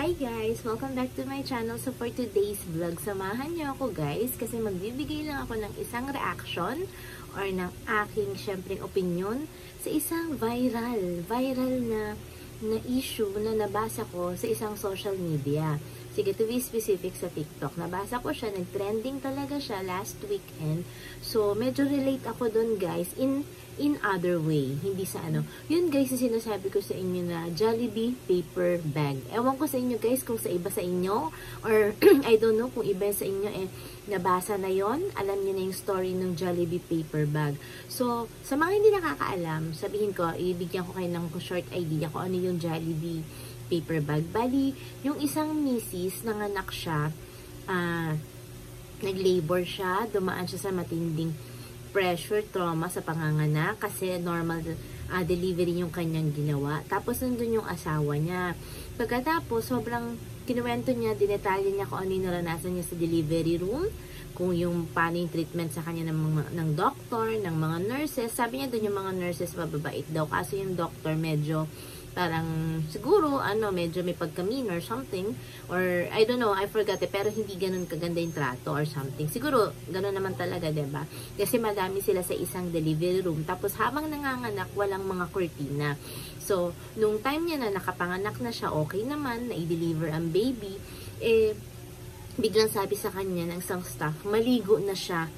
Hi guys! Welcome back to my channel. So for today's vlog, samahan niyo ako guys kasi magbibigay lang ako ng isang reaction or ng aking syempreng opinion sa isang viral na issue na nabasa ko sa isang social media. Sige, to be specific sa TikTok. Nabasa ko siya, nag-trending talaga siya last weekend. So, medyo relate ako dun guys in other way. Hindi sa ano. Yun guys, yung sinasabi ko sa inyo na Jollibee paper bag. Ewan ko sa inyo guys kung sa iba sa inyo or I don't know kung iba sa inyo nabasa na yon. Alam niyo na yung story ng Jollibee paper bag. So, sa mga hindi nakakaalam, sabihin ko, ibigyan ko kayo ng short idea kung ano yung Jollibee paper bag. Bali, yung isang misis, nanganak siya, nag-labor siya, dumaan siya sa matinding pressure, trauma sa panganganak kasi normal delivery yung kanyang ginawa. Tapos nandun yung asawa niya. Pagkatapos, sobrang kinuwento niya, dinetalye niya kung ano yung naranasan niya sa delivery room, kung yung paano yung treatment sa kanya ng doctor, ng mga nurses. Sabi niya dun yung mga nurses mababait daw kasi yung doctor medyo parang siguro medyo may pagkamin or something, or I don't know, I forgot pero hindi ganun kaganda yung trato or something. Siguro ganun naman talaga, diba? Kasi madami sila sa isang delivery room, tapos habang nanganganak walang mga kurtina. So nung time niya na nakapanganak na siya, okay naman na i-deliver ang baby, biglang sabi sa kanya ng isang staff, maligo na siya.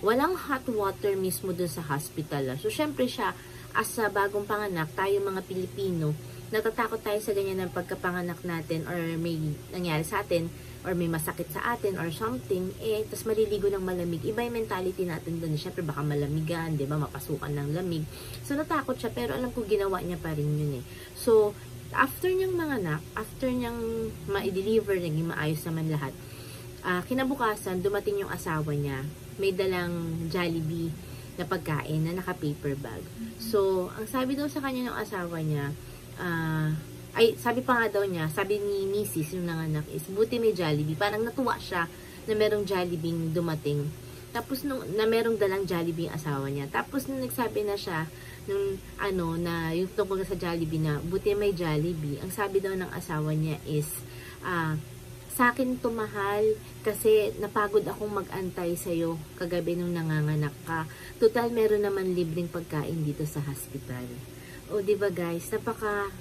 Walang hot water mismo dun sa hospital. So syempre siya, as sa bagong panganak, tayo mga Pilipino, natatakot tayo sa ganyan ng pagkapanganak natin or may nangyari sa atin or may masakit sa atin or something, tas maliligo ng malamig. Iba yung mentality natin doon. Siyempre baka malamigan, di ba? Mapasukan ng lamig. So natakot siya, pero alam ko ginawa niya pa rin yun . So, after niyang manganak, after niyang ma-deliver, naging maayos naman lahat, kinabukasan, dumating yung asawa niya. May dalang Jollibee na pagkain na naka-paper bag. So, ang sabi daw sa kanya ng asawa niya, sabi pa nga daw niya, sabi ni Mrs. yung nanganak is, buti may Jollibee. Parang natuwa siya na merong Jollibee dumating. Tapos, na merong dalang Jollibee yung asawa niya. Tapos, nung nagsabi na siya, na yung tungkol sa Jollibee na, buti may Jollibee, ang sabi daw ng asawa niya is, sa akin mahal kasi napagod akong mag-antay sa'yo kagabi nung nanganganak ka. Total, meron naman libreng pagkain dito sa hospital. O, diba guys, napaka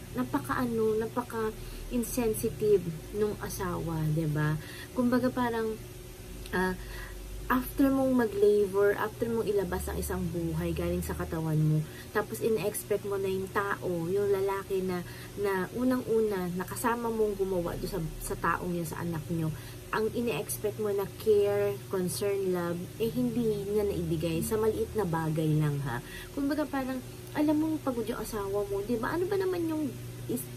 insensitive nung asawa, diba? Kumbaga parang, after mong mag-labor, after mong ilabas ang isang buhay galing sa katawan mo, tapos in-expect mo na yung tao, yung lalaki na unang-una, nakasama mong gumawa doon sa taong yun, sa anak nyo, ang ine-expect mo na care, concern, love, hindi niya naibigay sa maliit na bagay lang ha. Kumbaga parang, alam mo pagod yung asawa mo, diba? Ano ba naman yung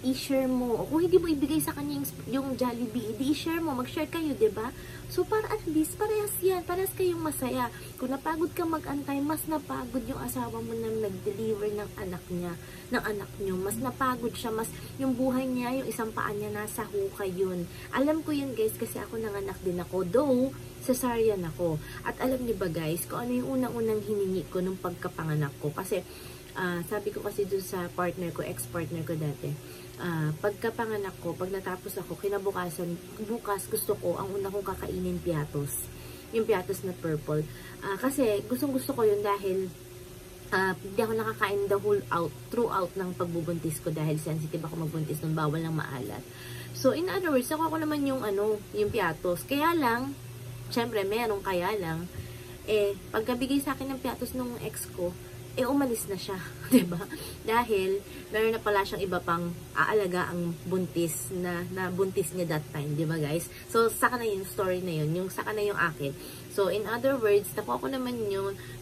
i-share mo? O kung hindi mo ibigay sa kanya yung Jollibee, i-share mo, mag-share kayo, diba? So, para at least, parehas yan. Parehas kayong masaya. Kung napagod ka mag-antay, mas napagod yung asawa mo na nag-deliver ng anak niya, ng anak niyo. Mas napagod siya. Mas yung buhay niya, yung isang paa niya, nasa hukay yun. Alam ko yun, guys, kasi ako nanganak din ako. Though, cesarean ako. At alam niyo ba, guys, kung ano yung unang-unang hiningi ko nung pagkapanganak ko. Kasi, sabi ko kasi dun sa partner ko, ex-partner ko dati, pagkapanganak ko, pag natapos ako, kinabukasan, bukas gusto ko, ang una kong kakainin piatos. Yung piatos na purple. Kasi gustong-gusto ko yun dahil hindi ako nakakain throughout ng pagbubuntis ko dahil sensitive ako magbuntis nung bawal ng maalat. So, in other words, ako naman yung piatos. Kaya lang, syempre, merong kaya lang, pagkabigay sa akin ng piatos nung ex ko, umalis na siya, 'di ba? Dahil meron na pala siyang iba pang aalaga ang buntis na buntis niya that time, 'di ba guys? So saka na yung story na yun, yung saka na yung akin. So in other words, nakuha ko naman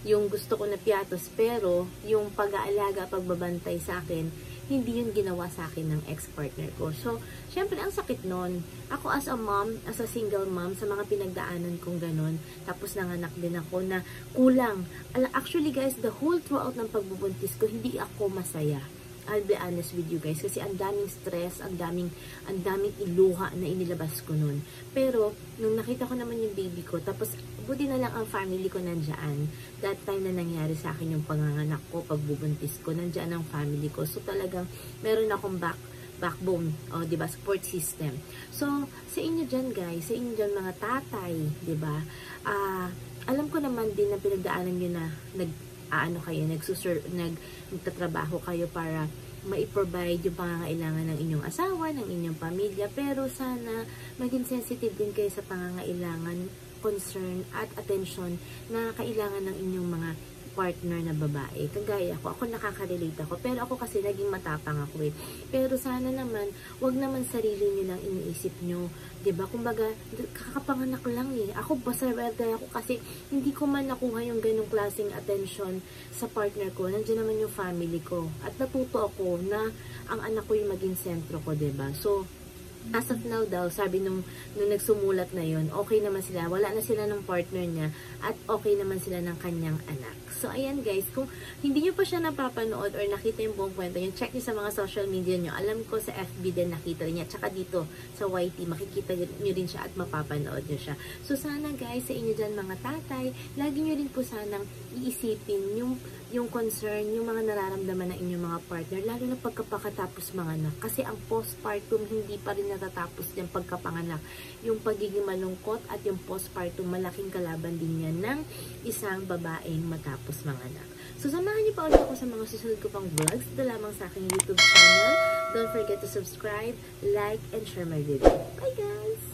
yung gusto ko na piatos, pero yung pag-aalaga, pagbabantay sa akin, hindi yun ginawa sa akin ng ex-partner ko. So, syempre, ang sakit nun. Ako as a mom, as a single mom, sa mga pinagdaanan kong ganun, tapos nanganak din ako na kulang. Actually, guys, the whole throughout ng pagbubuntis ko, hindi ako masaya. I'll be honest with you guys, kasi ang daming stress, ang daming iluha na inilabas ko nun. Pero, nung nakita ko naman yung baby ko, tapos buti na lang ang family ko nandyan. That time na nangyari sa akin yung panganganak ko, pagbubuntis ko, nandyan ang family ko. So talagang meron akong backbone, o, di ba, support system. So, sa inyo dyan, guys, sa inyo dyan, mga tatay, di ba, alam ko naman din na pinagdaanan nyo na nagtatrabaho kayo para mai-provide yung pangangailangan ng inyong asawa, ng inyong pamilya, pero sana maging sensitive din kayo sa pangangailangan, concern, at attention na kailangan ng inyong mga partner na babae. Kagaya ako nakaka-relate ako, pero ako kasi naging matapang ako eh. Pero sana naman, wag naman sarili nyo lang iniisip nyo. 'Di ba? Kumbaga, kakapanganak lang eh. Ako, pasawerte ako kasi hindi ko man nakuha yung ganong klaseng attention sa partner ko. Nandiyan naman yung family ko. At natuto ako na ang anak ko yung maging sentro ko, 'di ba? So, as of now daw, sabi nung nagsumulat na yun, okay naman sila, wala na sila ng partner niya, at okay naman sila ng kanyang anak. So, ayan guys, kung hindi nyo pa siya napapanood or nakita yung buong kwento nyo, check nyo sa mga social media nyo. Alam ko sa FB din nakita rin niya, tsaka dito sa YT, makikita nyo rin siya at mapapanood nyo siya. So, sana guys, sa inyo dyan mga tatay, lagi nyo rin po sanang iisipin yung concern, yung mga nararamdaman ng inyong mga partner, lalo na pagkapakatapos mga anak. Kasi ang postpartum, hindi pa rin natatapos yung pagkapanganak. Yung pagiging malungkot at yung postpartum, malaking kalaban din yan ng isang babaeng matapos mga anak. So, samahan niyo pa ulit ako sa mga susunod ko pang vlogs. Ito lamang sa aking YouTube channel. Don't forget to subscribe, like, and share my video. Bye guys!